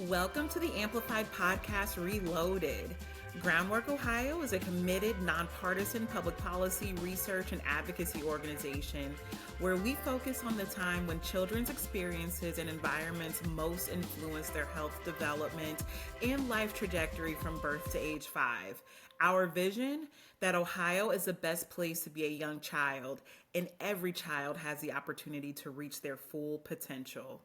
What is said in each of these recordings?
Welcome to the Amplified Podcast Reloaded. Groundwork, Ohio is a committed, nonpartisan public policy, research, and advocacy organization where we focus on the time when children's experiences and environments most influence their health development and life trajectory from birth to age 5. Our vision, that Ohio is the best place to be a young child, and every child has the opportunity to reach their full potential.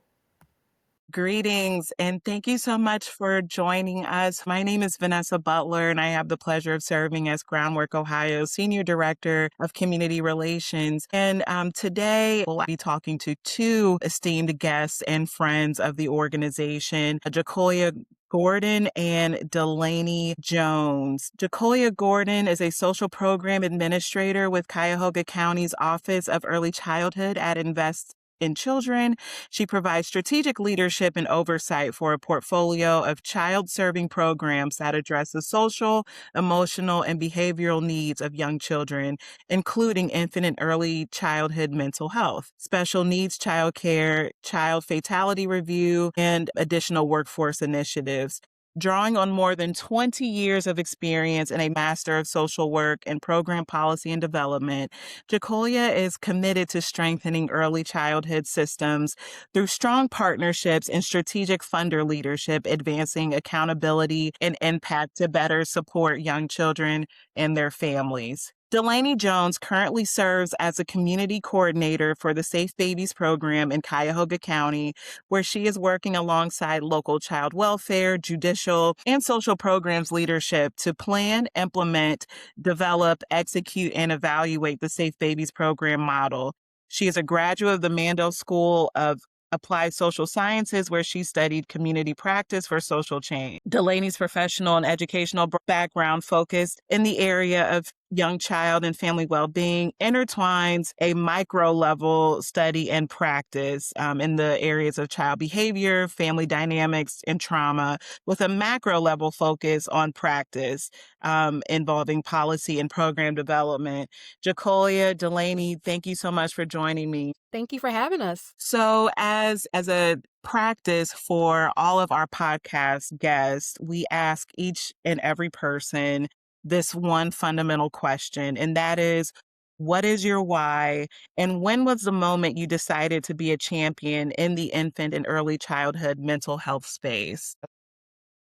Greetings, and thank you so much for joining us. My name is Vanessa Butler, and I have the pleasure of serving as Groundwork Ohio Senior Director of Community Relations. And today, we'll be talking to two esteemed guests and friends of the organization, Jakolya Gordon and Delaney Jones. Jakolya Gordon is a social program administrator with Cuyahoga County's Office of Early Childhood at Invest in Children. She provides strategic leadership and oversight for a portfolio of child-serving programs that address the social, emotional, and behavioral needs of young children, including infant and early childhood mental health, special needs child care, child fatality review, and additional workforce initiatives. Drawing on more than 20 years of experience in a Master of Social Work and Program Policy and Development, Jakolya is committed to strengthening early childhood systems through strong partnerships and strategic funder leadership, advancing accountability and impact to better support young children and their families. Delaney Jones currently serves as a community coordinator for the Safe Babies program in Cuyahoga County, where she is working alongside local child welfare, judicial, and social programs leadership to plan, implement, develop, execute, and evaluate the Safe Babies program model. She is a graduate of the Mandel School of Applied Social Sciences, where she studied community practice for social change. Delaney's professional and educational background focused in the area of young child and family well-being intertwines a micro-level study and practice in the areas of child behavior, family dynamics, and trauma, with a macro-level focus on practice involving policy and program development. Jakolya, Delaney, thank you so much for joining me. Thank you for having us. So as a practice for all of our podcast guests, we ask each and every person this one fundamental question, and that is, what is your why? And when was the moment you decided to be a champion in the infant and early childhood mental health space?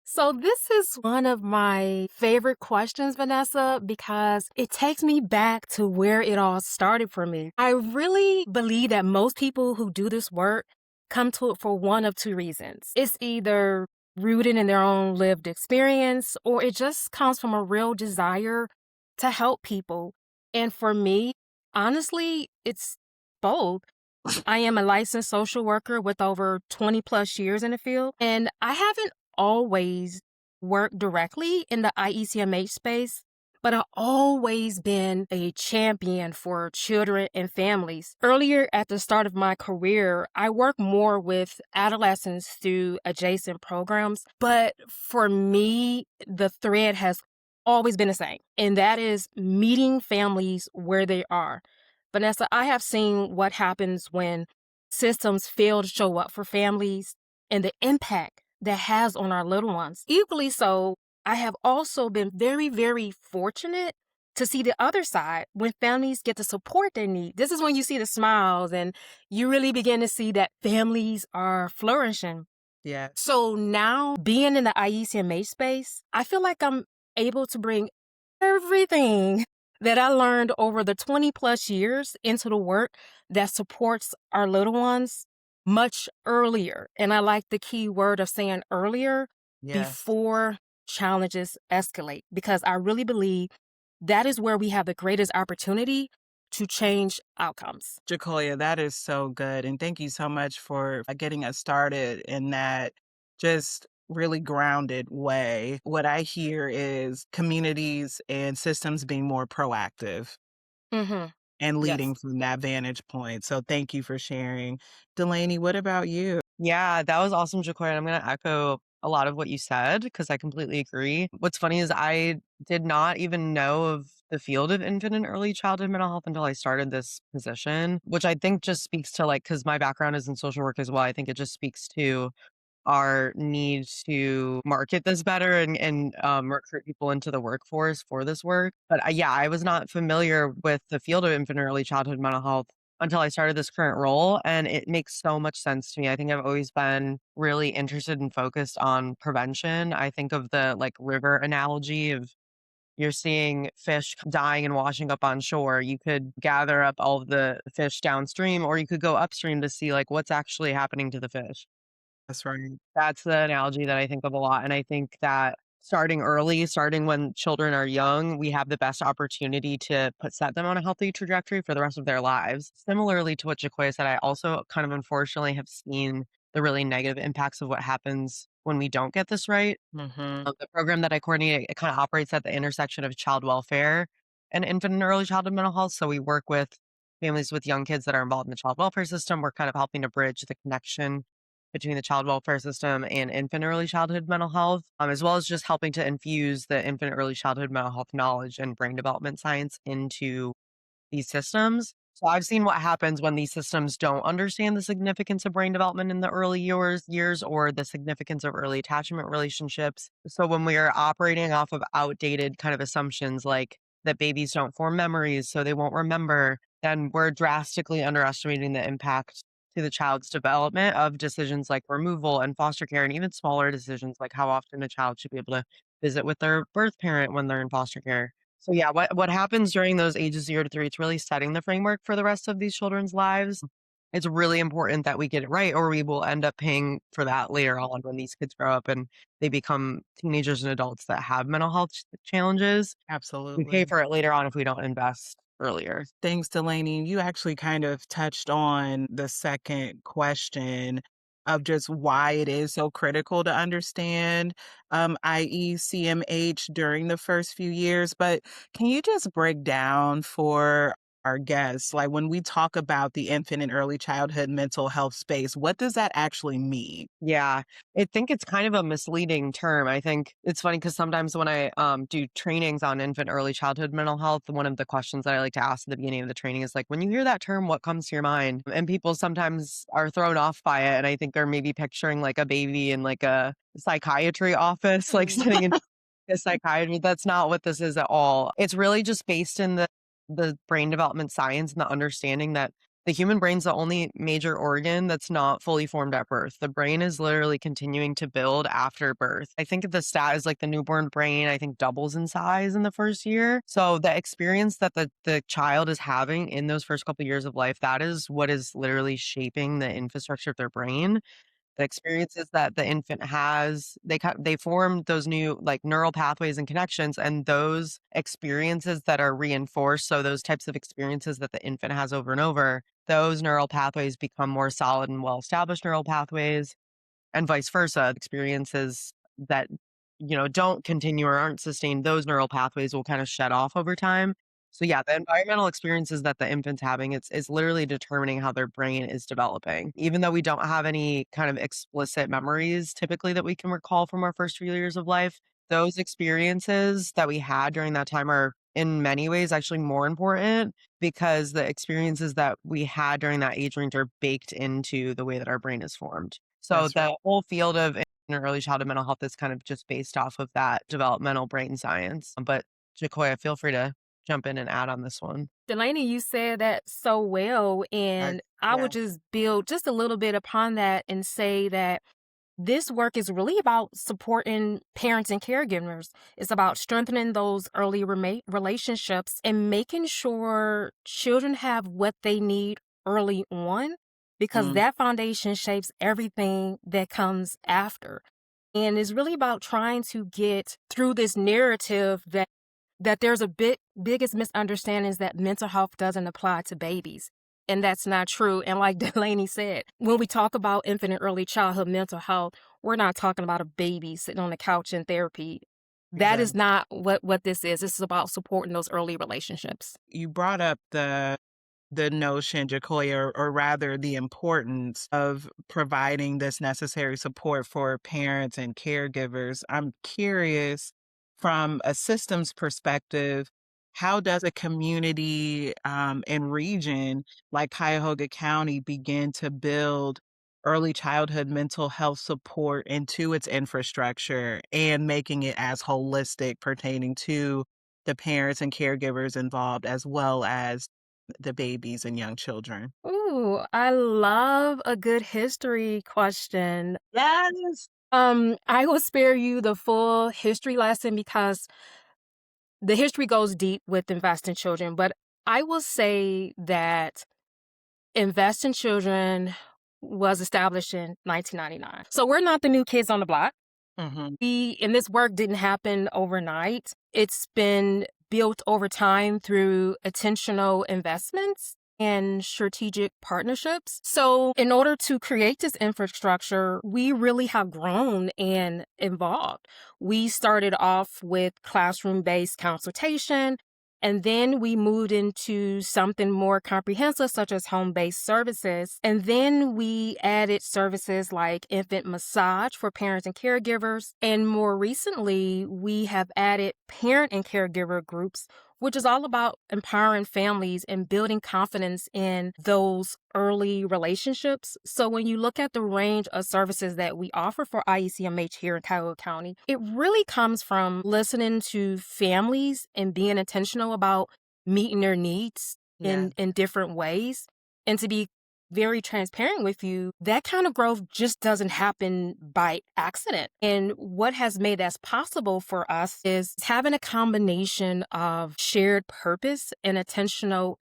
So this is one of my favorite questions, Vanessa, because it takes me back to where it all started for me. I really believe that most people who do this work come to it for one of two reasons. It's either rooted in their own lived experience, or it just comes from a real desire to help people. And for me, honestly, it's both. I am a licensed social worker with over 20 plus years in the field, and I haven't always worked directly in the IECMH space, but I've always been a champion for children and families. Earlier at the start of my career, I worked more with adolescents through adjacent programs, but for me, the thread has always been the same, and that is meeting families where they are. Vanessa, I have seen what happens when systems fail to show up for families and the impact that has on our little ones. Equally so, I have also been very, very fortunate to see the other side when families get the support they need. This is when you see the smiles and you really begin to see that families are flourishing. Yeah. So now, being in the IECMH space, I feel like I'm able to bring everything that I learned over the 20 plus years into the work that supports our little ones much earlier. And I like the key word of saying earlier, before challenges escalate, because I really believe that is where we have the greatest opportunity to change outcomes. Jakolya, that is so good. And thank you so much for getting us started in that just really grounded way. What I hear is communities and systems being more proactive and leading from that vantage point. So thank you for sharing. Delaney, what about you? Yeah, that was awesome, Jakolya. I'm going to echo a lot of what you said because I completely agree. What's funny is I did not even know of the field of infant and early childhood mental health until I started this position, which I think just speaks to because my background is in social work as well. I think it just speaks to our need to market this better and recruit people into the workforce for this work. But yeah, I was not familiar with the field of infant and early childhood mental health until I started this current role. And it makes so much sense to me. I think I've always been really interested and focused on prevention. I think of the like river analogy of you're seeing fish dying and washing up on shore. You could gather up all of the fish downstream, or you could go upstream to see like what's actually happening to the fish. That's right. That's the analogy that I think of a lot. And I think that starting early, starting when children are young, we have the best opportunity to set them on a healthy trajectory for the rest of their lives. Similarly to what Jakolya said, I also kind of unfortunately have seen the really negative impacts of what happens when we don't get this right. Mm-hmm. The program that I coordinate, it kind of operates at the intersection of child welfare and infant and early childhood mental health. So we work with families with young kids that are involved in the child welfare system. We're kind of helping to bridge the connection between the child welfare system and infant early childhood mental health, as well as just helping to infuse the infant early childhood mental health knowledge and brain development science into these systems. So I've seen what happens when these systems don't understand the significance of brain development in the early years or the significance of early attachment relationships. So when we are operating off of outdated kind of assumptions like that babies don't form memories, so they won't remember, then we're drastically underestimating the impact to the child's development of decisions like removal and foster care, and even smaller decisions like how often a child should be able to visit with their birth parent when they're in foster care. So yeah, what happens during those ages 0 to 3, it's really setting the framework for the rest of these children's lives. It's really important that we get it right, or we will end up paying for that later on when these kids grow up and they become teenagers and adults that have mental health challenges. We pay Absolutely. for it later on if we don't invest earlier. Thanks, Delaney. You actually kind of touched on the second question of just why it is so critical to understand IECMH during the first few years. But can you just break down for our guests, like when we talk about the infant and early childhood mental health space, what does that actually mean? Yeah, I think it's kind of a misleading term. I think it's funny because sometimes when I do trainings on infant early childhood mental health, one of the questions that I like to ask at the beginning of the training is like, when you hear that term, what comes to your mind? And people sometimes are thrown off by it. And I think they're maybe picturing like a baby in like a psychiatry office, like sitting in a psychiatry. That's not what this is at all. It's really just based in the brain development science and the understanding that the human brain's the only major organ that's not fully formed at birth. The brain is literally continuing to build after birth. I think the stat is like the newborn brain, I think, doubles in size in the first year. So the experience that the child is having in those first couple of years of life, that is what is literally shaping the infrastructure of their brain. The experiences that the infant has, they form those new like neural pathways and connections, and those experiences that are reinforced, so those types of experiences that the infant has over and over, those neural pathways become more solid and well-established neural pathways, and vice versa. Experiences that, don't continue or aren't sustained, those neural pathways will kind of shed off over time. So yeah, the environmental experiences that the infant's having, it's literally determining how their brain is developing. Even though we don't have any kind of explicit memories typically that we can recall from our first few years of life, those experiences that we had during that time are in many ways actually more important because the experiences that we had during that age range are baked into the way that our brain is formed. So That's right. the whole field of early childhood mental health is kind of just based off of that developmental brain science. But Jakoya, feel free to jump in and add on this one. Delaney, you said that so well, I, and I yeah. would just build just a little bit upon that and say that this work is really about supporting parents and caregivers. It's about strengthening those early relationships and making sure children have what they need early on, because Mm, that foundation shapes everything that comes after. And it's really about trying to get through this narrative that there's a biggest misunderstanding is that mental health doesn't apply to babies. And that's not true. And like Delaney said, when we talk about infant and early childhood mental health, we're not talking about a baby sitting on the couch in therapy. That is exactly. not what this is. This is about supporting those early relationships. You brought up the notion, Jakoya, or rather the importance of providing this necessary support for parents and caregivers. I'm curious, from a systems perspective, how does a community and region like Cuyahoga County begin to build early childhood mental health support into its infrastructure and making it as holistic pertaining to the parents and caregivers involved as well as the babies and young children? Ooh, I love a good history question. Yes. I will spare you the full history lesson because the history goes deep with Invest in Children, but I will say that Invest in Children was established in 1999. So we're not the new kids on the block. Mhm. And this work didn't happen overnight. It's been built over time through intentional investments and strategic partnerships. So in order to create this infrastructure, we really have grown and evolved. We started off with classroom-based consultation, and then we moved into something more comprehensive, such as home-based services. And then we added services like infant massage for parents and caregivers. And more recently, we have added parent and caregiver groups, which is all about empowering families and building confidence in those early relationships. So when you look at the range of services that we offer for IECMH here in Cuyahoga County, it really comes from listening to families and being intentional about meeting their needs Yeah. in different ways. And to be very transparent with you, that kind of growth just doesn't happen by accident. And what has made that possible for us is having a combination of shared purpose and intentional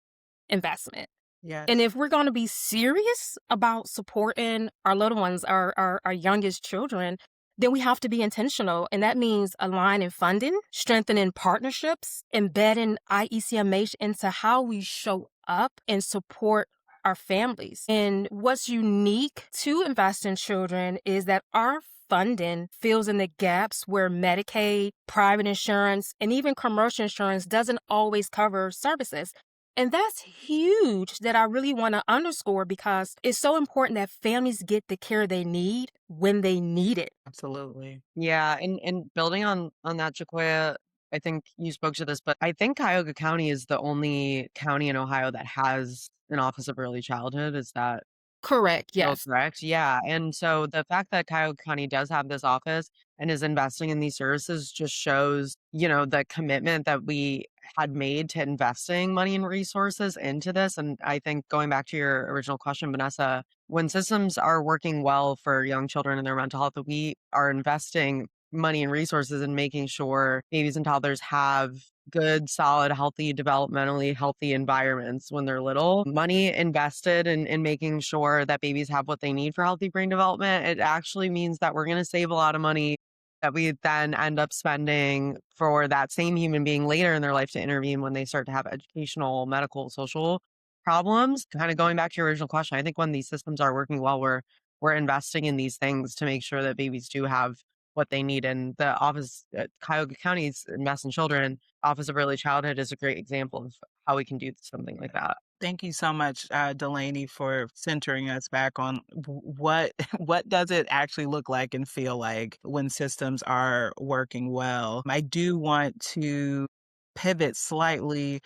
investment. And Yes. if we're going to be serious about supporting our little ones, our youngest children, then we have to be intentional. And that means aligning funding, strengthening partnerships, embedding IECMH into how we show up and support our families. And what's unique to Invest in Children is that our funding fills in the gaps where Medicaid, private insurance, and even commercial insurance doesn't always cover services. And that's huge that I really want to underscore because it's so important that families get the care they need when they need it. Absolutely. Yeah, and building on that, Jakoya, I think you spoke to this, but I think Cuyahoga County is the only county in Ohio that has an Office of Early Childhood. Is that Correct. still Yes. correct? Yeah, and so the fact that Cuyahoga County does have this office and is investing in these services just shows, the commitment that we had made to investing money and resources into this. And I think going back to your original question, Vanessa, when systems are working well for young children and their mental health, we are investing money and resources in making sure babies and toddlers have good, solid, healthy, developmentally healthy environments when they're little. Money invested in making sure that babies have what they need for healthy brain development, it actually means that we're going to save a lot of money that we then end up spending for that same human being later in their life to intervene when they start to have educational, medical, social problems. Kind of going back to your original question, I think when these systems are working well, we're investing in these things to make sure that babies do have what they need. And the office, Cuyahoga County's Invest in Children Office of Early Childhood is a great example of how we can do something like that. Thank you so much, Delaney, for centering us back on what what does it actually look like and feel like when systems are working well. I do want to pivot slightly,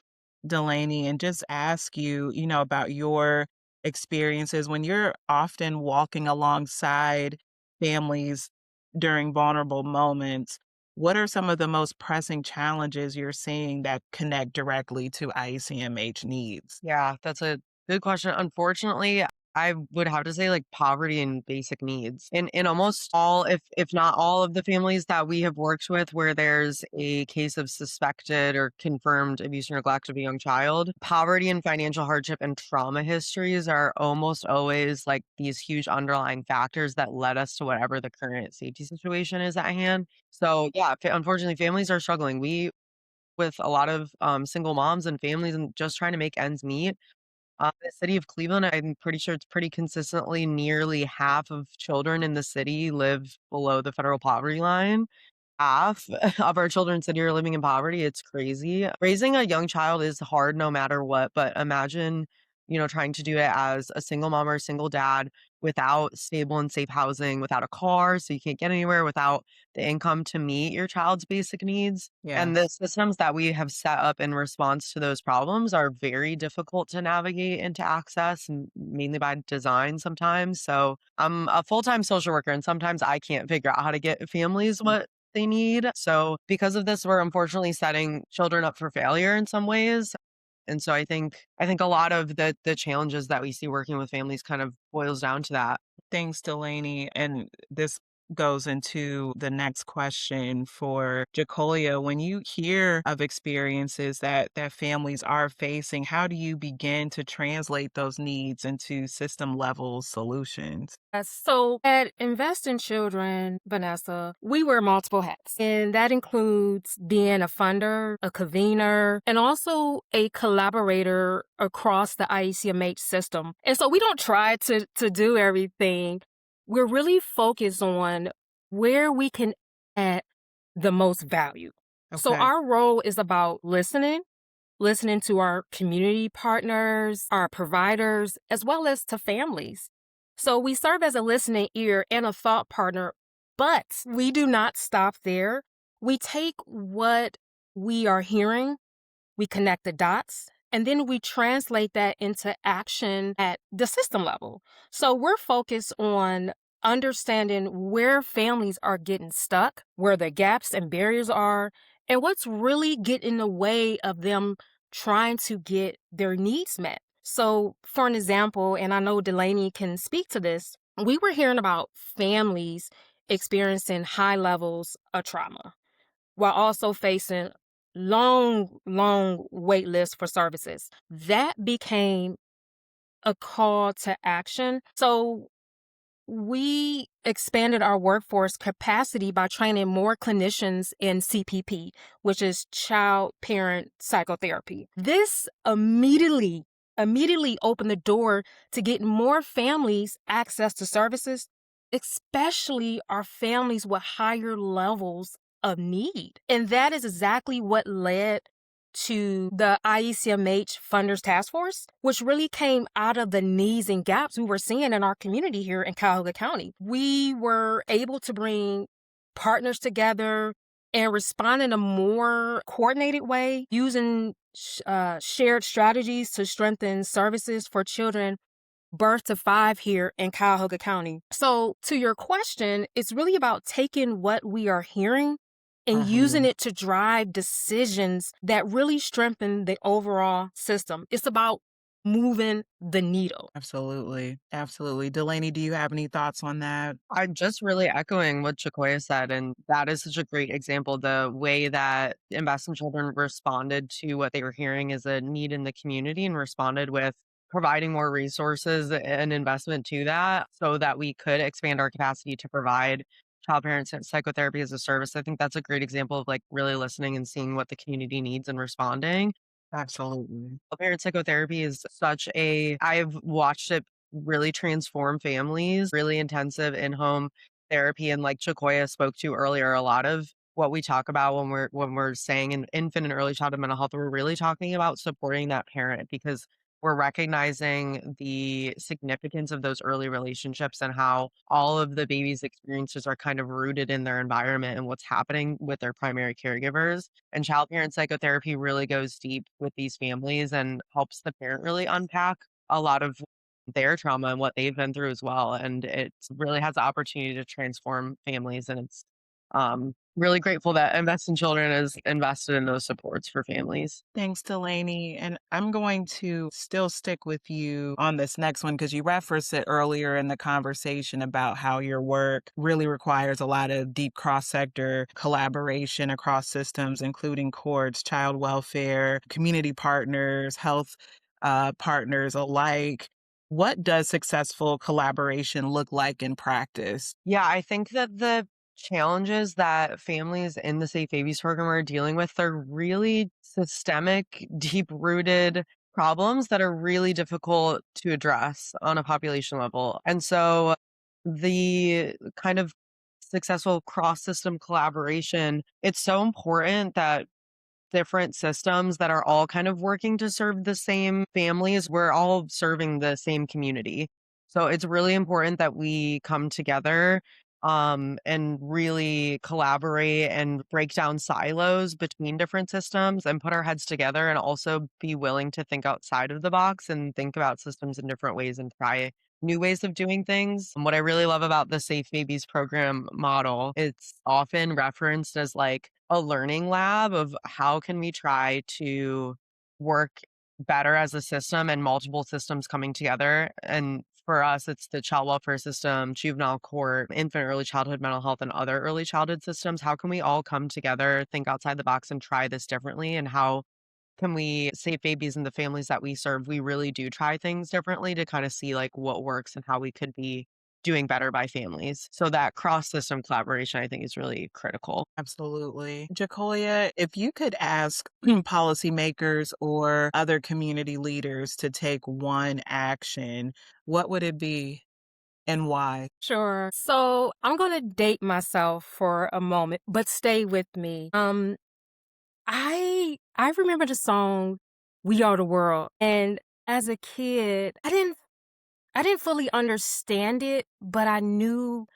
Delaney, and just ask you, about your experiences when you're often walking alongside families during vulnerable moments. What are some of the most pressing challenges you're seeing that connect directly to IECMH needs? Yeah, that's a good question. Unfortunately, I would have to say like poverty and basic needs. In almost all, if not all of the families that we have worked with where there's a case of suspected or confirmed abuse or neglect of a young child, poverty and financial hardship and trauma histories are almost always like these huge underlying factors that led us to whatever the current safety situation is at hand. So yeah, unfortunately, families are struggling. We with a lot of single moms and families and just trying to make ends meet. The city of Cleveland, I'm pretty sure it's pretty consistently nearly half of children in the city live below the federal poverty line. Half of our children in the city are living in poverty. It's crazy. Raising a young child is hard no matter what, but imagine trying to do it as a single mom or a single dad without stable and safe housing, without a car, so you can't get anywhere, without the income to meet your child's basic needs. And the Yes. systems that we have set up in response to those problems are very difficult to navigate and to access, mainly by design sometimes. So I'm a full-time social worker, and sometimes I can't figure out how to get families what they need. So because of this, we're unfortunately setting children up for failure in some ways. And so I think a lot of the challenges that we see working with families kind of boils down to that. Thanks, Delaney. And this goes into the next question for Jakolya. When you hear of experiences that families are facing, how do you begin to translate those needs into system level solutions? So at Invest in Children, Vanessa, we wear multiple hats, and that includes being a funder, a convener, and also a collaborator across the IECMH system. And so we don't try to do everything. We're really focused on where we can add the most value. So Okay. our role is about listening to our community partners, our providers, as well as to families. So we serve as a listening ear and a thought partner, but we do not stop there. We take what we are hearing, we connect the dots, and then we translate that into action at the system level. So we're focused on understanding where families are getting stuck, where the gaps and barriers are, and what's really getting in the way of them trying to get their needs met. So, for an example, and I know Delaney can speak to this, we were hearing about families experiencing high levels of trauma while also facing long wait lists for services. That became a call to action. So we expanded our workforce capacity by training more clinicians in CPP, which is child parent psychotherapy. This immediately opened the door to get more families access to services, especially our families with higher levels of need. And that is exactly what led to the IECMH Funders Task Force, which really came out of the needs and gaps we were seeing in our community here in Cuyahoga County. We were able to bring partners together and respond in a more coordinated way, using shared strategies to strengthen services for children birth to 5 here in Cuyahoga County. So to your question, it's really about taking what we are hearing and using it to drive decisions that really strengthen the overall system. It's about moving the needle. Absolutely. Absolutely. Delaney, do you have any thoughts on that? I'm just really echoing what Jakolya said, and that is such a great example. The way that Invest in Children responded to what they were hearing as a need in the community and responded with providing more resources and investment to that so that we could expand our capacity to provide child parent psychotherapy as a service. I think that's a great example of like really listening and seeing what the community needs and responding. Absolutely. Parent psychotherapy is I've watched it really transform families, really intensive in-home therapy. And like Chakoya spoke to earlier, a lot of what we talk about when we're saying in infant and early childhood mental health, we're really talking about supporting that parent because we're recognizing the significance of those early relationships and how all of the baby's experiences are kind of rooted in their environment and what's happening with their primary caregivers. And child parent psychotherapy really goes deep with these families and helps the parent really unpack a lot of their trauma and what they've been through as well. And it really has the opportunity to transform families. And it's really grateful that Invest in Children is invested in those supports for families. Thanks, Delaney. And I'm going to still stick with you on this next one because you referenced it earlier in the conversation about how your work really requires a lot of deep cross-sector collaboration across systems, including courts, child welfare, community partners, health partners alike. What does successful collaboration look like in practice? Yeah, I think that the challenges that families in the Safe Babies program are dealing with are really systemic, deep rooted problems that are really difficult to address on a population level. And so the kind of successful cross system collaboration, it's so important that different systems that are all kind of working to serve the same families. We're all serving the same community. So it's really important that we come together and really collaborate and break down silos between different systems and put our heads together and also be willing to think outside of the box and think about systems in different ways and try new ways of doing things. And what I really love about the Safe Babies program model, it's often referenced as like a learning lab of how can we try to work better as a system and multiple systems coming together. And for us, it's the child welfare system, juvenile court, infant early childhood mental health, and other early childhood systems. How can we all come together, think outside the box, and try this differently? And how can we save babies and the families that we serve? We really do try things differently to kind of see like what works and how we could be doing better by families. So that cross system collaboration, I think, is really critical. Absolutely. Jakolya, if you could ask policymakers or other community leaders to take one action, what would it be and why? Sure. So I'm going to date myself for a moment, but stay with me. I remember the song "We Are the World," and as a kid, I didn't fully understand it, but I knew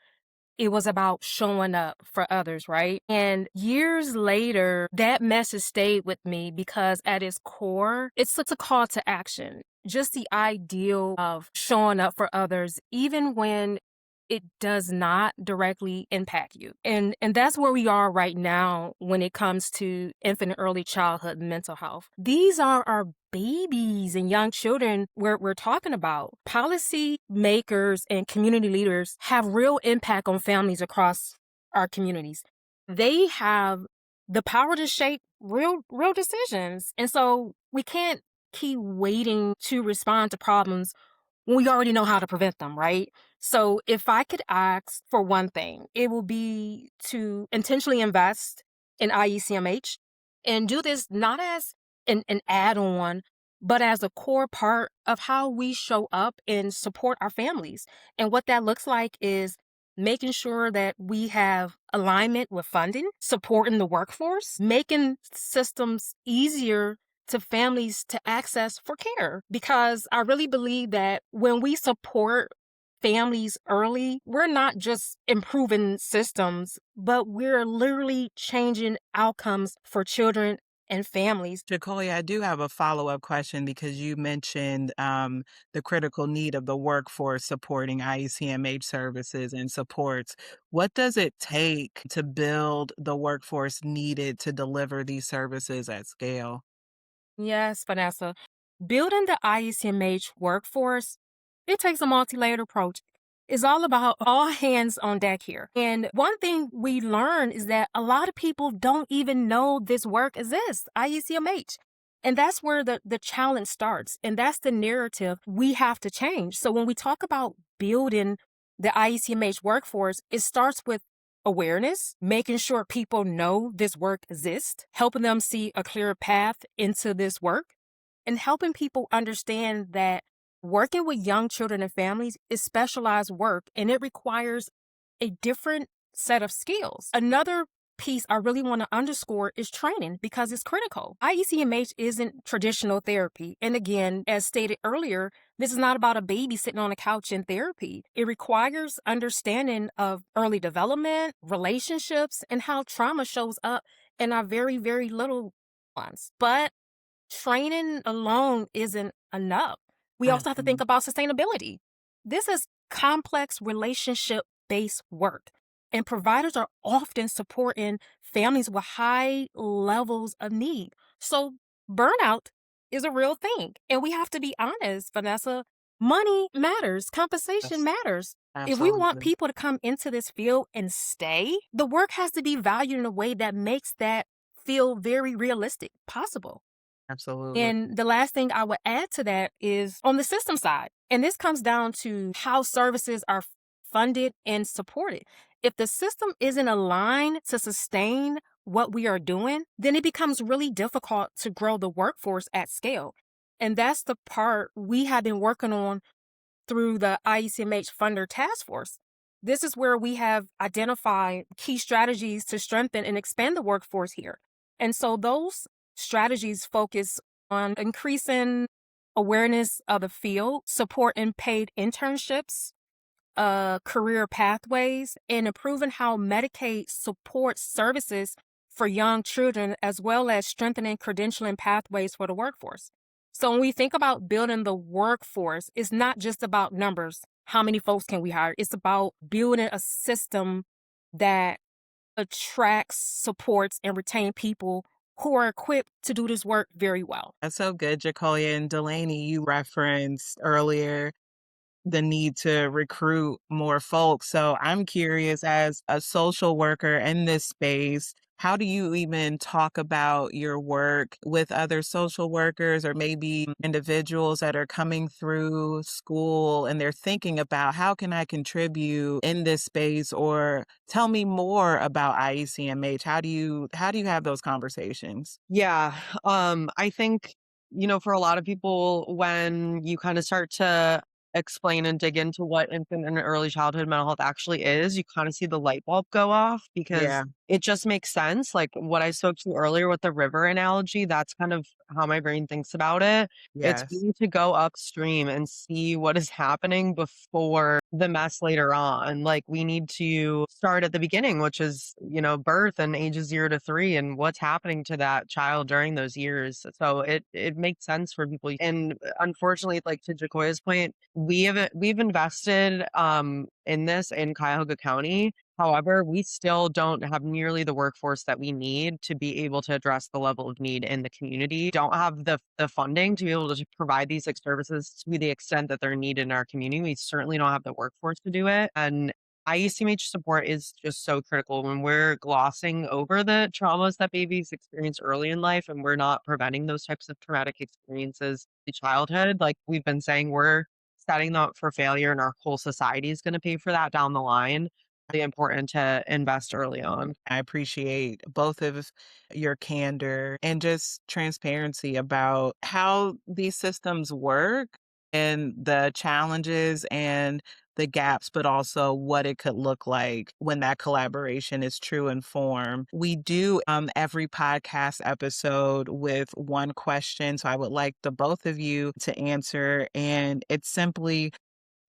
it was about showing up for others, right? And years later, that message stayed with me because at its core, it's such a call to action. Just the ideal of showing up for others, even when it does not directly impact you. And that's where we are right now when it comes to infant and early childhood mental health. These are our babies and young children we're talking about. Policy makers and community leaders have real impact on families across our communities. They have the power to shape real decisions. And so we can't keep waiting to respond to problems when we already know how to prevent them, right? So if I could ask for one thing, it will be to intentionally invest in IECMH and do this not as an add-on, but as a core part of how we show up and support our families. And what that looks like is making sure that we have alignment with funding, supporting the workforce, making systems easier to families to access for care. Because I really believe that when we support families early, we're not just improving systems, but we're literally changing outcomes for children and families. Jakolya, I do have a follow-up question because you mentioned the critical need of the workforce supporting IECMH services and supports. What does it take to build the workforce needed to deliver these services at scale? Yes, Vanessa. Building the IECMH workforce, it takes a multi-layered approach. It's all about all hands on deck here. And one thing we learn is that a lot of people don't even know this work exists, IECMH. And that's where the challenge starts. And that's the narrative we have to change. So when we talk about building the IECMH workforce, it starts with awareness, making sure people know this work exists, helping them see a clear path into this work, and helping people understand that working with young children and families is specialized work and it requires a different set of skills. Another piece I really want to underscore is training because it's critical. IECMH isn't traditional therapy. And again, as stated earlier, this is not about a baby sitting on a couch in therapy. It requires understanding of early development, relationships, and how trauma shows up in our very, very little ones. But training alone isn't enough. We also have to think about sustainability. This is complex relationship-based work, and providers are often supporting families with high levels of need. So burnout is a real thing, and we have to be honest, Vanessa. Money matters. Compensation matters. If we want people to come into this field and stay, the work has to be valued in a way that makes that feel very realistic, possible. Absolutely. And the last thing I would add to that is on the system side. And this comes down to how services are funded and supported. If the system isn't aligned to sustain what we are doing, then it becomes really difficult to grow the workforce at scale. And that's the part we have been working on through the IECMH Funder Task Force. This is where we have identified key strategies to strengthen and expand the workforce here. And so those strategies focus on increasing awareness of the field, support in paid internships, career pathways, and improving how Medicaid supports services for young children, as well as strengthening credentialing pathways for the workforce. So when we think about building the workforce, it's not just about numbers. How many folks can we hire? It's about building a system that attracts, supports, and retain people who are equipped to do this work very well. That's so good, Jakolya and Delaney. You referenced earlier the need to recruit more folks. So I'm curious, as a social worker in this space, how do you even talk about your work with other social workers or maybe individuals that are coming through school and they're thinking about how can I contribute in this space, or tell me more about IECMH? How do you have those conversations? Yeah. I think, for a lot of people, when you kind of start to explain and dig into what infant and early childhood mental health actually is, you kind of see the light bulb go off because Yeah. it just makes sense. Like what I spoke to earlier with the river analogy, that's kind of how my brain thinks about it. It's we Yes. need to go upstream and see what is happening before the mess later on. Like we need to start at the beginning, which is, birth and ages 0 to 3 and what's happening to that child during those years. So it makes sense for people. And unfortunately, like to Jakoya's point, we've invested in this in Cuyahoga County. However, we still don't have nearly the workforce that we need to be able to address the level of need in the community. Don't have the funding to be able to provide these like services to the extent that they're needed in our community. We certainly don't have the workforce to do it. And IECMH support is just so critical when we're glossing over the traumas that babies experience early in life and we're not preventing those types of traumatic experiences in childhood. Like we've been saying, we're setting them up for failure and our whole society is going to pay for that down the line. Really important to invest early on. I appreciate both of your candor and just transparency about how these systems work and the challenges and the gaps, but also what it could look like when that collaboration is true in form. We do every podcast episode with one question. So I would like the both of you to answer. And it's simply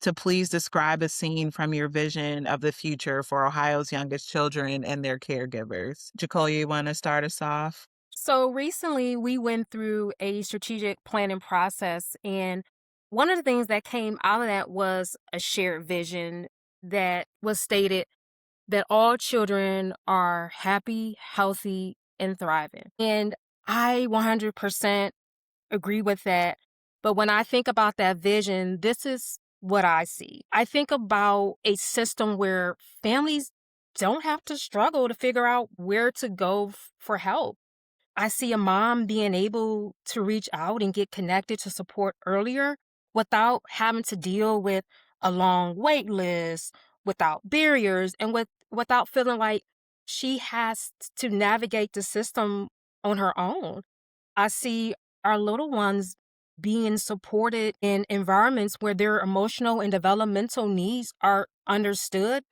to please describe a scene from your vision of the future for Ohio's youngest children and their caregivers. Jakolya, you want to start us off? So recently, we went through a strategic planning process, and one of the things that came out of that was a shared vision that was stated that all children are happy, healthy, and thriving. And I 100% agree with that. But when I think about that vision, this is what I see. I think about a system where families don't have to struggle to figure out where to go for help. I see a mom being able to reach out and get connected to support earlier without having to deal with a long wait list, without barriers, and without feeling like she has to navigate the system on her own. I see our little ones being supported in environments where their emotional and developmental needs are understood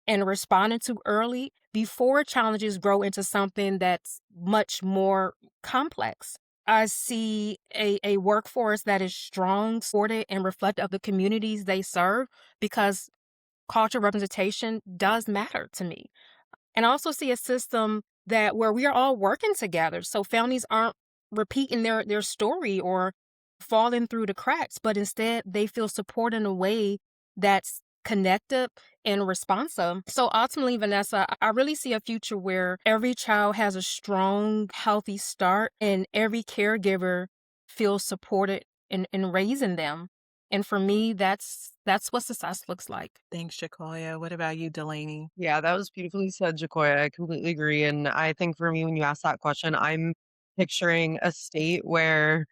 and responded to early before challenges grow into something that's much more complex. I see a workforce that is strong, supported, and reflective of the communities they serve because cultural representation does matter to me. And I also see a system that where we are all working together. So families aren't repeating their story or falling through the cracks, but instead they feel support in a way that's connected and responsive. So ultimately, Vanessa, I really see a future where every child has a strong, healthy start and every caregiver feels supported in raising them. And for me, that's what success looks like. Thanks, Jakolya. What about you, Delaney? Yeah, that was beautifully said, Jakoya. I completely agree. And I think for me, when you ask that question, I'm picturing a state where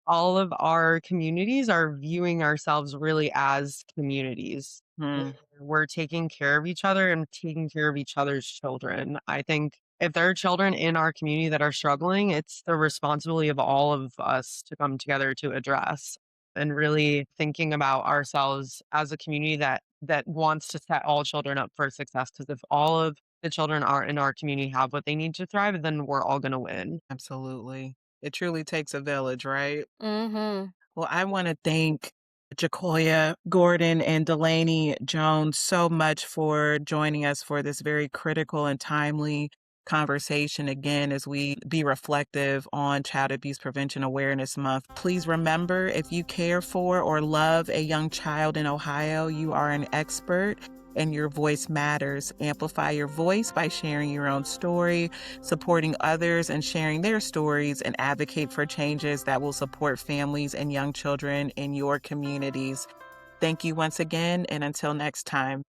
all of our communities are viewing ourselves really as communities. Hmm. We're taking care of each other and taking care of each other's children. I think if there are children in our community that are struggling, it's the responsibility of all of us to come together to address and really thinking about ourselves as a community that wants to set all children up for success. Because if all of the children are in our community have what they need to thrive, then we're all going to win. Absolutely. It truly takes a village, right? Mm-hmm. Well, I want to thank Jakolya Gordon and Delaney Jones so much for joining us for this very critical and timely conversation again as we be reflective on Child Abuse Prevention Awareness Month. Please remember, if you care for or love a young child in Ohio, you are an expert and your voice matters. Amplify your voice by sharing your own story, supporting others and sharing their stories, and advocate for changes that will support families and young children in your communities. Thank you once again, and until next time.